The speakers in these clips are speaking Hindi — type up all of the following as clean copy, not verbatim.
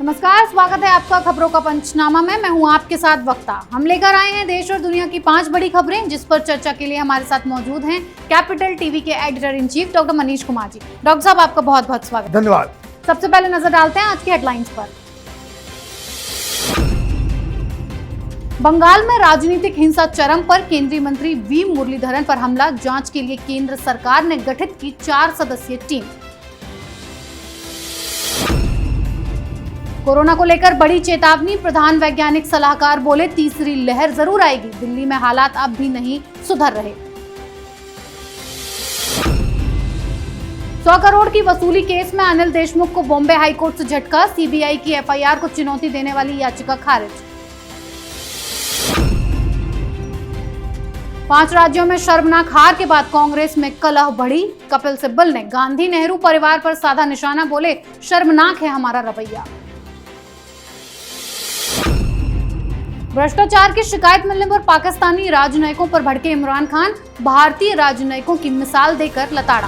नमस्कार, स्वागत है आपका खबरों का पंचनामा में। मैं हूं आपके साथ वक्ता। हम लेकर आए हैं देश और दुनिया की 5 बड़ी खबरें, जिस पर चर्चा के लिए हमारे साथ मौजूद हैं कैपिटल टीवी के editor in chief doctor Manish Kumar ji. Doctor साहब, आपका बहुत बहुत स्वागत। धन्यवाद। सबसे पहले नजर डालते हैं आज की हेडलाइंस पर। बंगाल में राजनीतिक हिंसा चरम पर, केंद्रीय मंत्री वी मुरलीधरन पर हमला, जांच के लिए केंद्र सरकार ने गठित की 4 सदस्यीय टीम। कोरोना को लेकर बड़ी चेतावनी, प्रधान वैज्ञानिक सलाहकार बोले तीसरी लहर जरूर आएगी, दिल्ली में हालात अब भी नहीं सुधर रहे। 100 करोड़ की वसूली केस में अनिल देशमुख को बॉम्बे हाईकोर्ट से झटका, सीबीआई की एफआईआर को चुनौती देने वाली याचिका खारिज। 5 राज्यों में शर्मनाक हार के बाद कांग्रेस में कलह बढ़ी, कपिल सिब्बल ने गांधी नेहरू परिवार पर साधा निशाना, बोले शर्मनाक है हमारा रवैया। भ्रष्टाचार की शिकायत मिलने पर पाकिस्तानी राजनयिकों पर भड़के इमरान खान, भारतीय राजनयिकों की मिसाल देकर लताड़ा।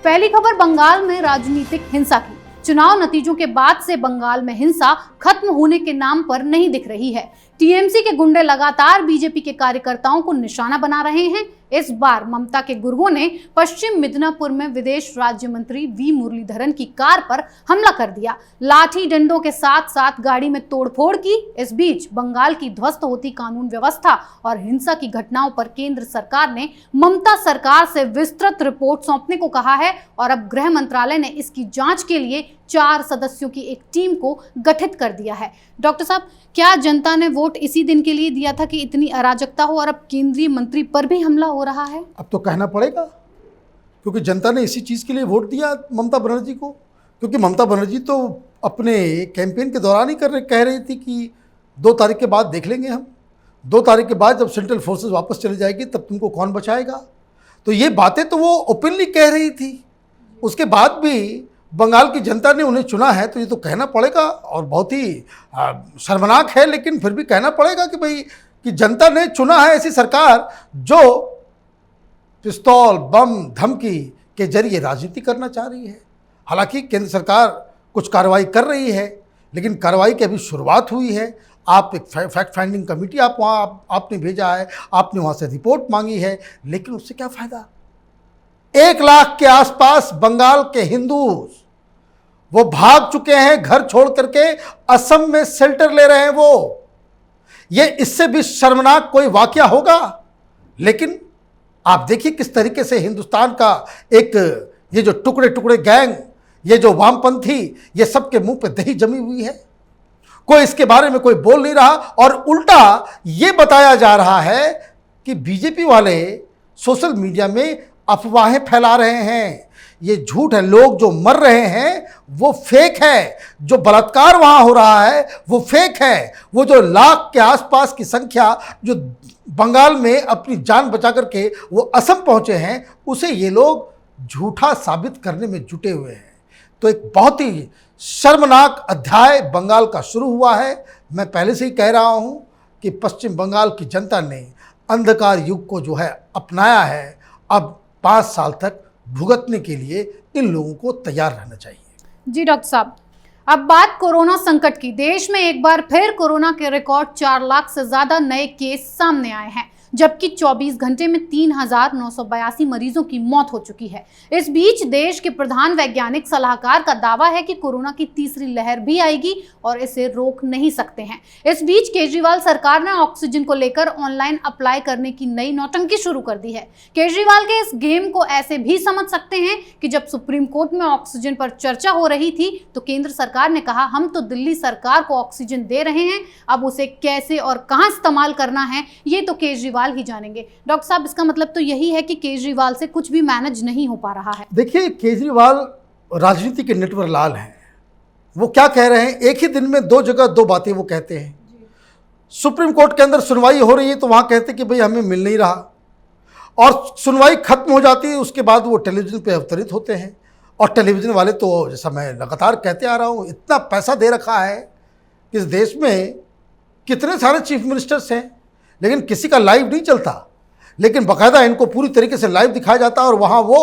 पहली खबर बंगाल में राजनीतिक हिंसा की। चुनाव नतीजों के बाद से बंगाल में हिंसा खत्म होने के नाम पर नहीं दिख रही है। टीएमसी के गुंडे लगातार बीजेपी के कार्यकर्ताओं को निशाना बना रहे हैं। इस बार ममता के गुर्गों ने पश्चिम मिदनापुर में विदेश राज्य मंत्री वी मुरलीधरन की कार पर हमला कर दिया, लाठी डंडों के साथ साथ गाड़ी में तोड़फोड़ की। इस बीच बंगाल की ध्वस्त होती कानून व्यवस्था और हिंसा की घटनाओं पर केंद्र सरकार ने ममता सरकार से विस्तृत रिपोर्ट सौंपने को कहा है और अब गृह मंत्रालय ने इसकी जांच के लिए 4 सदस्यों की एक टीम को गठित कर दिया है। डॉक्टर साहब, क्या जनता ने वोट इसी दिन के लिए दिया था कि इतनी अराजकता हो और अब केंद्रीय मंत्री पर भी हमला हो रहा है? अब तो कहना पड़ेगा, क्योंकि जनता ने इसी चीज़ के लिए वोट दिया ममता बनर्जी को। क्योंकि ममता बनर्जी तो अपने कैंपेन के दौरान ही कह रही थी कि 2 तारीख के बाद देख लेंगे हम, 2 तारीख के बाद जब सेंट्रल फोर्सेस वापस चले जाएगी तब तुमको कौन बचाएगा। तो ये बातें तो वो ओपनली कह रही थी। उसके बाद भी बंगाल की जनता ने उन्हें चुना है, तो ये तो कहना पड़ेगा और बहुत ही शर्मनाक है, लेकिन फिर भी कहना पड़ेगा कि भाई कि जनता ने चुना है ऐसी सरकार जो पिस्तौल, बम, धमकी के जरिए राजनीति करना चाह रही है। हालांकि केंद्र सरकार कुछ कार्रवाई कर रही है, लेकिन कार्रवाई की अभी शुरुआत हुई है। आप एक फैक्ट फाइंडिंग कमेटी आपने भेजा है, आपने वहाँ से रिपोर्ट मांगी है, लेकिन उससे क्या फ़ायदा। 1 लाख के आसपास बंगाल के हिंदू वो भाग चुके हैं, घर छोड़ करके असम में शेल्टर ले रहे हैं। वो ये इससे भी शर्मनाक कोई वाकया होगा। लेकिन आप देखिए किस तरीके से हिंदुस्तान का एक ये जो टुकड़े टुकड़े गैंग, ये जो वामपंथी, ये सबके मुंह पे दही जमी हुई है। कोई इसके बारे में कोई बोल नहीं रहा और उल्टा ये बताया जा रहा है कि बीजेपी वाले सोशल मीडिया में अफवाहें फैला रहे हैं। ये झूठ है। लोग जो मर रहे हैं वो फेक है, जो बलात्कार वहाँ हो रहा है वो फेक है, वो जो लाख के आसपास की संख्या जो बंगाल में अपनी जान बचा करके वो असम पहुँचे हैं, उसे ये लोग झूठा साबित करने में जुटे हुए हैं। तो एक बहुत ही शर्मनाक अध्याय बंगाल का शुरू हुआ है। मैं पहले से ही कह रहा हूँ कि पश्चिम बंगाल की जनता ने अंधकार युग को जो है अपनाया है। अब 5 साल तक भुगतने के लिए इन लोगों को तैयार रहना चाहिए। जी डॉक्टर साहब, अब बात कोरोना संकट की। देश में एक बार फिर कोरोना के रिकॉर्ड 4 लाख से ज्यादा नए केस सामने आए हैं, जबकि 24 घंटे में 3,982 मरीजों की मौत हो चुकी है। इस बीच देश के प्रधान वैज्ञानिक सलाहकार का दावा है कि कोरोना की तीसरी लहर भी आएगी और इसे रोक नहीं सकते हैं। इस बीच केजरीवाल सरकार ने ऑक्सीजन को लेकर ऑनलाइन अप्लाई करने की नई नौटंकी शुरू कर दी है। केजरीवाल के इस गेम को ऐसे भी समझ सकते हैं कि जब सुप्रीम कोर्ट में ऑक्सीजन पर चर्चा हो रही थी तो केंद्र सरकार ने कहा हम तो दिल्ली सरकार को ऑक्सीजन दे रहे हैं, अब उसे कैसे और कहां इस्तेमाल करना है ये तो केजरीवाल ही जानेंगे। डॉक्टर साहब, इसका मतलब तो यही है कि केजरीवाल से कुछ भी मैनेज नहीं हो पा रहा है। देखिए, केजरीवाल राजनीति के नेटवर्क लाल हैं। वो क्या कह रहे हैं, एक ही दिन में 2 जगह 2 बातें वो कहते हैं। सुप्रीम कोर्ट के अंदर सुनवाई हो रही है तो वहाँ कहते कि भाई हमें मिल नहीं रहा, और सुनवाई खत्म हो जाती है उसके बाद वो टेलीविज़न पे अवतरित होते हैं। और टेलीविज़न वाले तो जैसा मैं लगातार कहते आ रहा हूँ, इतना पैसा दे रखा है। इस देश में कितने सारे चीफ मिनिस्टर्स हैं, लेकिन किसी का लाइव नहीं चलता, लेकिन बाकायदा इनको पूरी तरीके से लाइव दिखाया जाता है और वहाँ वो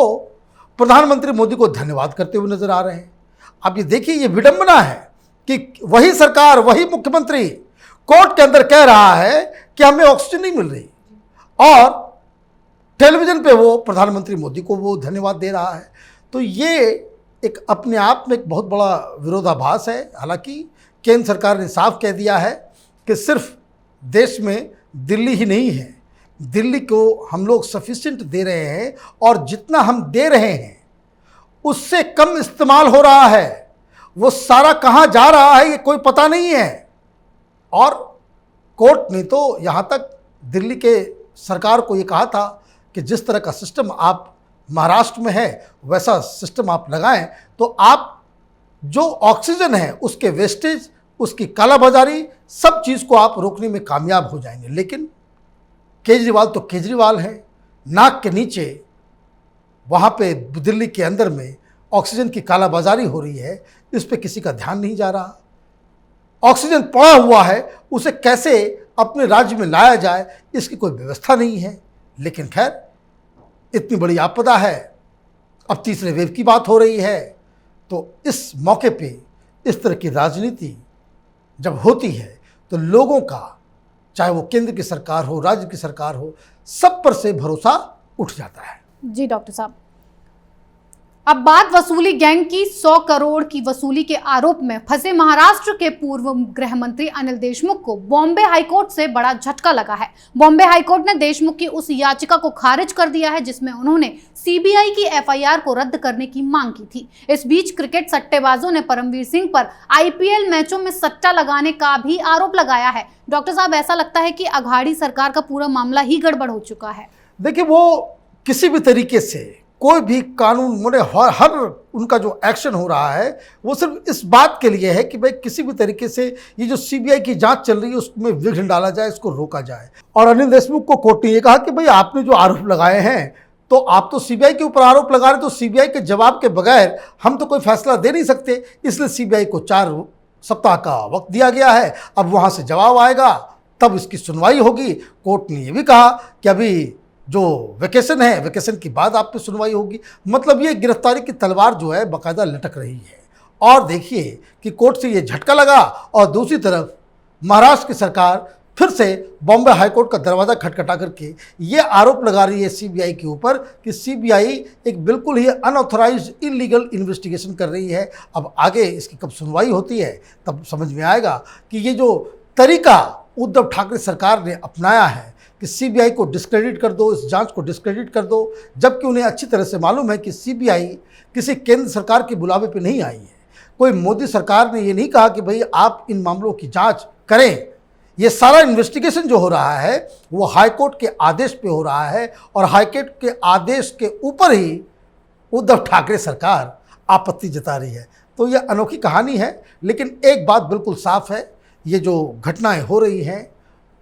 प्रधानमंत्री मोदी को धन्यवाद करते हुए नजर आ रहे हैं। आप ये देखिए, ये विडंबना है कि वही सरकार, वही मुख्यमंत्री कोर्ट के अंदर कह रहा है कि हमें ऑक्सीजन नहीं मिल रही और टेलीविजन पे वो प्रधानमंत्री मोदी को वो धन्यवाद दे रहा है। तो ये एक अपने आप में एक बहुत बड़ा विरोधाभास है। हालांकि केंद्र सरकार ने साफ कह दिया है कि सिर्फ देश में दिल्ली ही नहीं है, दिल्ली को हम लोग सफिशिएंट दे रहे हैं और जितना हम दे रहे हैं उससे कम इस्तेमाल हो रहा है। वो सारा कहाँ जा रहा है ये कोई पता नहीं है। और कोर्ट ने तो यहाँ तक दिल्ली के सरकार को ये कहा था कि जिस तरह का सिस्टम आप महाराष्ट्र में है वैसा सिस्टम आप लगाएं तो आप जो ऑक्सीजन है उसके वेस्टेज, उसकी कालाबाजारी, सब चीज़ को आप रोकने में कामयाब हो जाएंगे। लेकिन केजरीवाल तो केजरीवाल है, नाक के नीचे वहाँ पे दिल्ली के अंदर में ऑक्सीजन की कालाबाजारी हो रही है, इस पे किसी का ध्यान नहीं जा रहा। ऑक्सीजन पड़ा हुआ है, उसे कैसे अपने राज्य में लाया जाए इसकी कोई व्यवस्था नहीं है। लेकिन खैर, इतनी बड़ी आपदा है, अब तीसरे वेव की बात हो रही है, तो इस मौके पे इस तरह की राजनीति जब होती है तो लोगों का, चाहे वो केंद्र की सरकार हो, राज्य की सरकार हो, सब पर से भरोसा उठ जाता है। जी डॉक्टर साहब, अब बात वसूली गैंग की। 100 करोड़ की वसूली के आरोप में फंसे महाराष्ट्र के पूर्व गृह मंत्री अनिल देशमुख को बॉम्बे हाईकोर्ट से बड़ा झटका लगा है। बॉम्बे हाईकोर्ट ने देशमुख की उस याचिका को खारिज कर दिया है जिसमें उन्होंने सीबीआई की एफआईआर को रद्द करने की मांग की थी। इस बीच क्रिकेट सट्टेबाजों ने परमवीर सिंह पर आईपीएल मैचों में सट्टा लगाने का भी आरोप लगाया है। डॉक्टर साहब, ऐसा लगता है कि अघाड़ी सरकार का पूरा मामला ही गड़बड़ हो चुका है। देखिए, वो किसी भी तरीके से कोई भी कानून मुझे हर उनका जो एक्शन हो रहा है वो सिर्फ इस बात के लिए है कि भाई किसी भी तरीके से ये जो सीबीआई की जांच चल रही है उसमें विघ्न डाला जाए, इसको रोका जाए। और अनिल देशमुख को कोर्ट ने ये कहा कि भाई आपने जो आरोप लगाए हैं तो आप तो सीबीआई के ऊपर आरोप लगा रहे, तो सीबीआई के जवाब के बगैर हम तो कोई फैसला दे नहीं सकते, इसलिए सीबीआई को 4 सप्ताह का वक्त दिया गया है। अब वहाँ से जवाब आएगा तब इसकी सुनवाई होगी। कोर्ट ने ये भी कहा कि अभी जो वेकेशन है, वेकेशन के बाद आप पे सुनवाई होगी। मतलब ये गिरफ्तारी की तलवार जो है बाकायदा लटक रही है। और देखिए कि कोर्ट से ये झटका लगा और दूसरी तरफ महाराष्ट्र की सरकार फिर से बॉम्बे हाईकोर्ट का दरवाज़ा खटखटा करके ये आरोप लगा रही है सीबीआई के ऊपर कि सीबीआई एक बिल्कुल ही अनऑथराइज्ड इलीगल इन्वेस्टिगेशन कर रही है। अब आगे इसकी कब सुनवाई होती है तब समझ में आएगा कि ये जो तरीका उद्धव ठाकरे सरकार ने अपनाया है कि सीबीआई को डिस्क्रेडिट कर दो, इस जांच को डिस्क्रेडिट कर दो, जबकि उन्हें अच्छी तरह से मालूम है कि सीबीआई किसी केंद्र सरकार के बुलावे पे नहीं आई है। कोई मोदी सरकार ने ये नहीं कहा कि भाई आप इन मामलों की जांच करें। ये सारा इन्वेस्टिगेशन जो हो रहा है वो हाईकोर्ट के आदेश पे हो रहा है और हाईकोर्ट के आदेश के ऊपर ही उद्धव ठाकरे सरकार आपत्ति जता रही है। तो ये अनोखी कहानी है। लेकिन एक बात बिल्कुल साफ है, ये जो घटनाएं हो रही हैं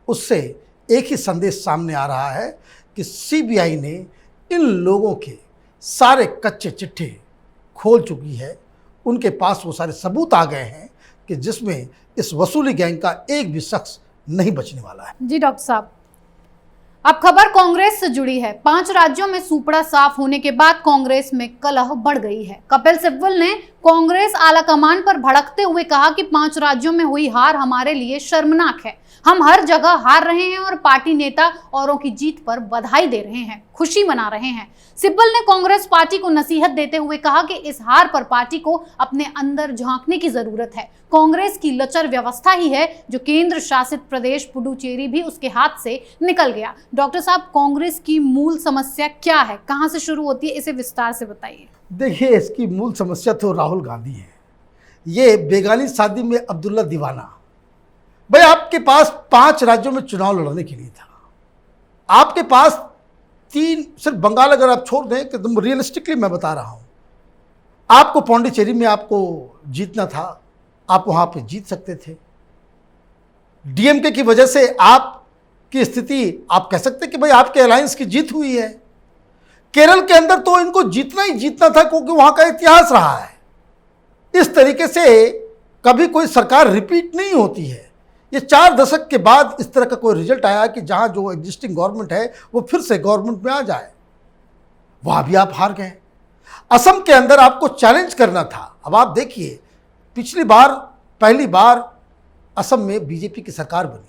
उससे एक ही संदेश सामने आ रहा है कि सीबीआई ने इन लोगों के सारे कच्चे चिट्ठे खोल चुकी है। उनके पास वो सारे सबूत आ गए हैं कि जिसमें इस वसूली गैंग का एक भी शख्स नहीं बचने वाला है। जी डॉक्टर साहब, अब खबर कांग्रेस से जुड़ी है। 5 राज्यों में सूपड़ा साफ होने के बाद कांग्रेस में कलह बढ़ गई है। कपिल सिब्बल ने कांग्रेस आलाकमान पर भड़कते हुए कहा कि 5 राज्यों में हुई हार हमारे लिए शर्मनाक है। हम हर जगह हार रहे हैं और पार्टी नेता औरों की जीत पर बधाई दे रहे हैं, खुशी मना रहे हैं। सिब्बल ने कांग्रेस पार्टी को नसीहत देते हुए कहा कि इस हार पर पार्टी को अपने अंदर झांकने की जरूरत है। कांग्रेस की लचर व्यवस्था ही है जो केंद्र शासित प्रदेश पुडुचेरी भी उसके हाथ से निकल गया। डॉक्टर साहब, कांग्रेस की मूल समस्या क्या है, कहां से शुरू होती है, इसे विस्तार से बताइए। देखिए, इसकी मूल समस्या तो राहुल गांधी है। ये बेगानी शादी में अब्दुल्ला दीवाना। भाई, आपके पास 5 राज्यों में चुनाव लड़ने के लिए था, आपके पास 3, सिर्फ बंगाल अगर आप छोड़ दें, कि तुम रियलिस्टिकली मैं बता रहा हूं, आपको पौंडीचेरी में आपको जीतना था, आप वहां पे जीत सकते थे। डीएमके की वजह से आपकी स्थिति, आप कह सकते कि भाई आपके अलायंस की जीत हुई है। केरल के अंदर तो इनको जीतना ही जीतना था क्योंकि वहां का इतिहास रहा है। इस तरीके से कभी कोई सरकार रिपीट नहीं होती है। ये 4 दशक के बाद इस तरह का कोई रिजल्ट आया कि जहां जो एग्जिस्टिंग गवर्नमेंट है वो फिर से गवर्नमेंट में आ जाए। वहां भी आप हार गए। असम के अंदर आपको चैलेंज करना था। अब आप देखिए, पिछली बार पहली बार असम में बीजेपी की सरकार बनी,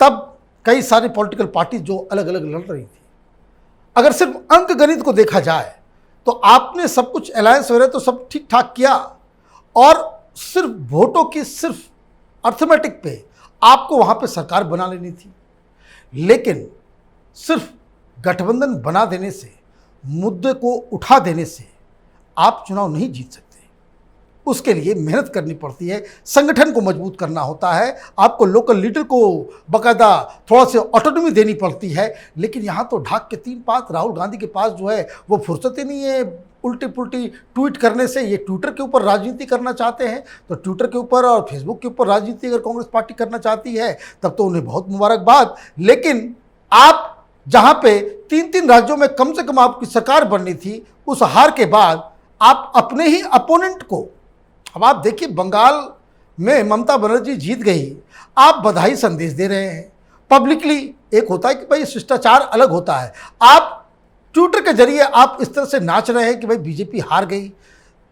तब कई सारी पॉलिटिकल पार्टी जो अलग अलग लड़ रही थी। अगर सिर्फ अंक गणित को देखा जाए तो आपने सब कुछ अलायंस वगैरह तो सब ठीक ठाक किया, और सिर्फ वोटों की सिर्फ अर्थमेटिक पे आपको वहां पे सरकार बना लेनी थी। लेकिन सिर्फ गठबंधन बना देने से, मुद्दे को उठा देने से आप चुनाव नहीं जीत सकते। उसके लिए मेहनत करनी पड़ती है, संगठन को मजबूत करना होता है, आपको लोकल लीडर को बाकायदा थोड़ा सा ऑटोनॉमी देनी पड़ती है। लेकिन यहाँ तो ढाक के 3 पात राहुल गांधी के पास जो है वो फुर्सत ही नहीं है उल्टी पुल्टी ट्वीट करने से। ये ट्विटर के ऊपर राजनीति करना चाहते हैं, तो ट्विटर के ऊपर और फेसबुक के ऊपर राजनीति अगर कांग्रेस पार्टी करना चाहती है तब तो उन्हें बहुत मुबारकबाद। लेकिन आप जहाँ पे 3-3 राज्यों में कम से कम आपकी सरकार बननी थी, उस हार के बाद आप अपने ही अपोनेंट को, अब आप देखिए बंगाल में ममता बनर्जी जीत गई, आप बधाई संदेश दे रहे हैं पब्लिकली। एक होता है कि भाई शिष्टाचार अलग होता है, आप ट्विटर के जरिए आप इस तरह से नाच रहे हैं कि भाई बीजेपी हार गई।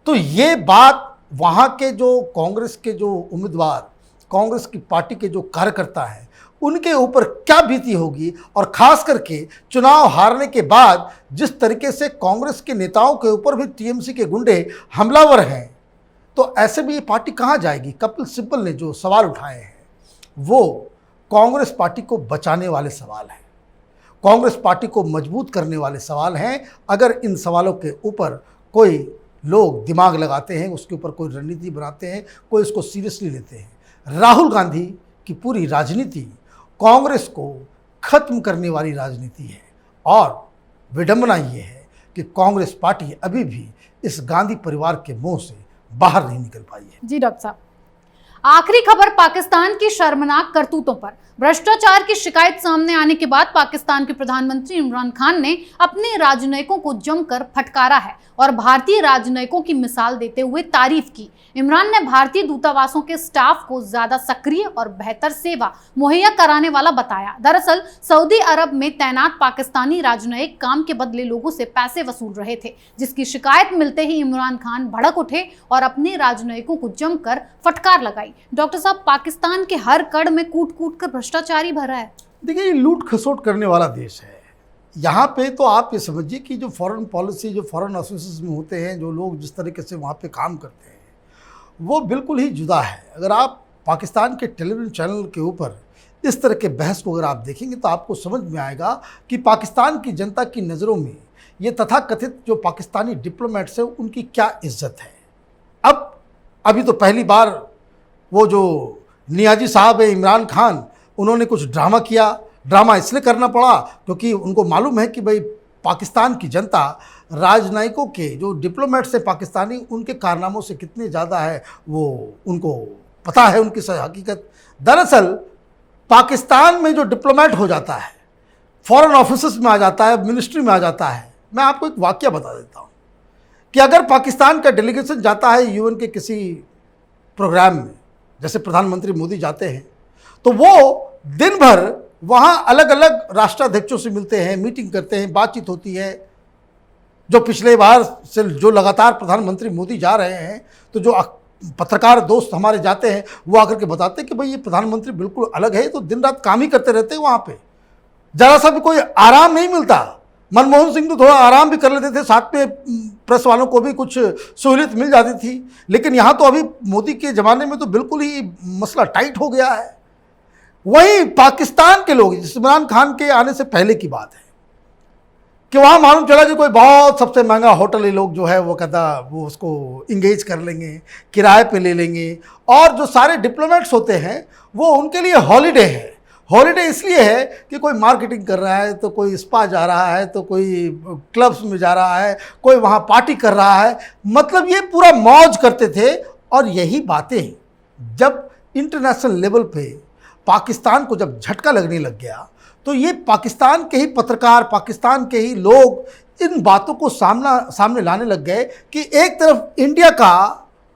तो ये बात वहाँ के जो कांग्रेस के जो उम्मीदवार, कांग्रेस की पार्टी के जो कार्यकर्ता हैं, उनके ऊपर क्या बीती होगी। और ख़ास करके चुनाव हारने के बाद जिस तरीके से कांग्रेस के नेताओं के ऊपर भी टीएमसी के गुंडे हमलावर हैं, तो ऐसे में ये पार्टी कहाँ जाएगी। कपिल सिब्बल ने जो सवाल उठाए हैं वो कांग्रेस पार्टी को बचाने वाले सवाल हैं, कांग्रेस पार्टी को मजबूत करने वाले सवाल हैं। अगर इन सवालों के ऊपर कोई लोग दिमाग लगाते हैं, उसके ऊपर कोई रणनीति बनाते हैं, कोई इसको सीरियसली लेते हैं। राहुल गांधी की पूरी राजनीति कांग्रेस को खत्म करने वाली राजनीति है, और विडंबना ये है कि कांग्रेस पार्टी अभी भी इस गांधी परिवार के मुंह से बाहर नहीं निकल पाई है। जी डॉक्टर साहब, आखिरी खबर पाकिस्तान की शर्मनाक करतूतों पर। भ्रष्टाचार की शिकायत सामने आने के बाद पाकिस्तान के प्रधानमंत्री इमरान खान ने अपने राजनयिकों को जमकर फटकारा है और भारतीय राजनयिकों की मिसाल देते हुए तारीफ की। इमरान ने भारतीय दूतावासों के स्टाफ को ज्यादा सक्रिय और बेहतर सेवा मुहैया कराने वाला बताया। दरअसल सऊदी अरब में तैनात पाकिस्तानी राजनयिक काम के बदले लोगों से पैसे वसूल रहे थे, जिसकी शिकायत मिलते ही इमरान खान भड़क उठे और अपने राजनयिकों को जमकर फटकार लगाई। डॉक्टर साहब, पाकिस्तान के हर कड़ में कूट कूट कर भ्रष्टाचारी भरा है। देखिए, ये लूट खसोट करने वाला देश है। यहाँ पे तो आप ये समझिए कि जो फॉरेन पॉलिसी, जो फॉरेन ऑफिसेस में होते हैं, जो लोग जिस तरीके से वहाँ पे काम करते हैं, वो बिल्कुल ही जुदा है। अगर आप पाकिस्तान के टेलीविज़न चैनल के ऊपर इस तरह के बहस को अगर आप देखेंगे तो आपको समझ में आएगा कि पाकिस्तान की जनता की नज़रों में ये तथाकथित जो पाकिस्तानी डिप्लोमेट्स हैं उनकी क्या इज्जत है। अभी तो पहली बार वो जो नियाजी साहब है इमरान खान, उन्होंने कुछ ड्रामा किया। ड्रामा इसलिए करना पड़ा क्योंकि उनको मालूम है कि भाई पाकिस्तान की जनता राजनयिकों के जो डिप्लोमेट्स हैं पाकिस्तानी, उनके कारनामों से कितने ज़्यादा है वो उनको पता है, उनकी हकीकत। दरअसल पाकिस्तान में जो डिप्लोमेट हो जाता है, फॉरेन ऑफिसेस में आ जाता है, मिनिस्ट्री में आ जाता है, मैं आपको एक वाकया बता देता हूँ कि अगर पाकिस्तान का डेलीगेशन जाता है यूएन के किसी प्रोग्राम में, जैसे प्रधानमंत्री मोदी जाते हैं, तो वो दिन भर वहाँ अलग अलग राष्ट्राध्यक्षों से मिलते हैं, मीटिंग करते हैं, बातचीत होती है। जो पिछले बार से जो लगातार प्रधानमंत्री मोदी जा रहे हैं, तो जो पत्रकार दोस्त हमारे जाते हैं वो आकर के बताते हैं कि भाई ये प्रधानमंत्री बिल्कुल अलग है, तो दिन रात काम ही करते रहते हैं वहाँ पे, ज़रा सा भी कोई आराम नहीं मिलता। मनमोहन सिंह तो थोड़ा आराम भी कर लेते थे, साथ में प्रेस वालों को भी कुछ सहूलियत मिल जाती थी, लेकिन यहाँ तो अभी मोदी के ज़माने में तो बिल्कुल ही मसला टाइट हो गया है। वहीं पाकिस्तान के लोग, इमरान खान के आने से पहले की बात है कि वहाँ मालूम चला कि कोई बहुत सबसे महंगा होटल ये लोग जो है वो कहता वो उसको इंगेज कर लेंगे, किराए पे ले लेंगे, और जो सारे डिप्लोमेट्स होते हैं वो उनके लिए हॉलीडे है। हॉलीडे इसलिए है कि कोई मार्केटिंग कर रहा है, तो कोई स्पा जा रहा है, तो कोई क्लब्स में जा रहा है, कोई वहाँ पार्टी कर रहा है, मतलब ये पूरा मौज करते थे। और यही बातें जब इंटरनेशनल लेवल पे पाकिस्तान को जब झटका लगने लग गया, तो ये पाकिस्तान के ही पत्रकार, पाकिस्तान के ही लोग इन बातों को सामने लाने लग गए कि एक तरफ इंडिया का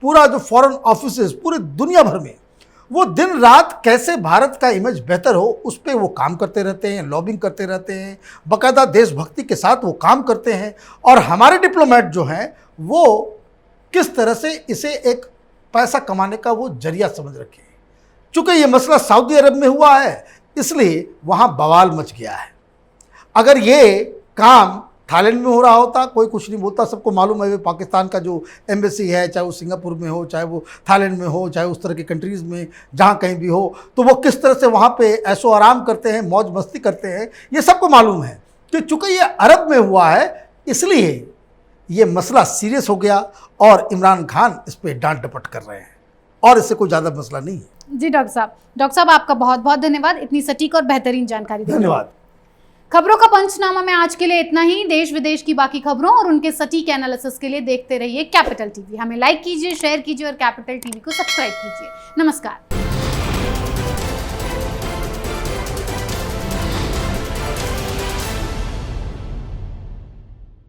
पूरा जो फॉरेन ऑफिसेस पूरे दुनिया भर में वो दिन रात कैसे भारत का इमेज बेहतर हो उस पर वो काम करते रहते हैं, लॉबिंग करते रहते हैं, बाकायदा देशभक्ति के साथ वो काम करते हैं। और हमारे डिप्लोमेट जो हैं वो किस तरह से इसे एक पैसा कमाने का वो जरिया समझ रखे हैं। चूँकि ये मसला सऊदी अरब में हुआ है इसलिए वहाँ बवाल मच गया है। अगर ये काम थाईलैंड में हो रहा होता कोई कुछ नहीं बोलता, सबको मालूम है पाकिस्तान का जो एम्बेसी है, चाहे वो सिंगापुर में हो, चाहे वो थाईलैंड में हो, चाहे उस तरह की कंट्रीज़ में जहाँ कहीं भी हो, तो वो किस तरह से वहाँ पे ऐशो आराम करते हैं, मौज मस्ती करते हैं, ये सबको मालूम है। कि चूँकि ये अरब में हुआ है इसलिए ये मसला सीरियस हो गया और इमरान खान इस पर डांट डपट कर रहे हैं और इससे कोई ज़्यादा मसला नहीं है। जी डॉक्टर साहब आपका बहुत बहुत धन्यवाद इतनी सटीक और बेहतरीन जानकारी देने के लिए। धन्यवाद। खबरों का पंचनामा में आज के लिए इतना ही। देश विदेश की बाकी खबरों और उनके सटीक एनालिसिस के लिए देखते रहिए कैपिटल टीवी। हमें लाइक कीजिए, शेयर कीजिए और कैपिटल टीवी को सब्सक्राइब कीजिए। नमस्कार।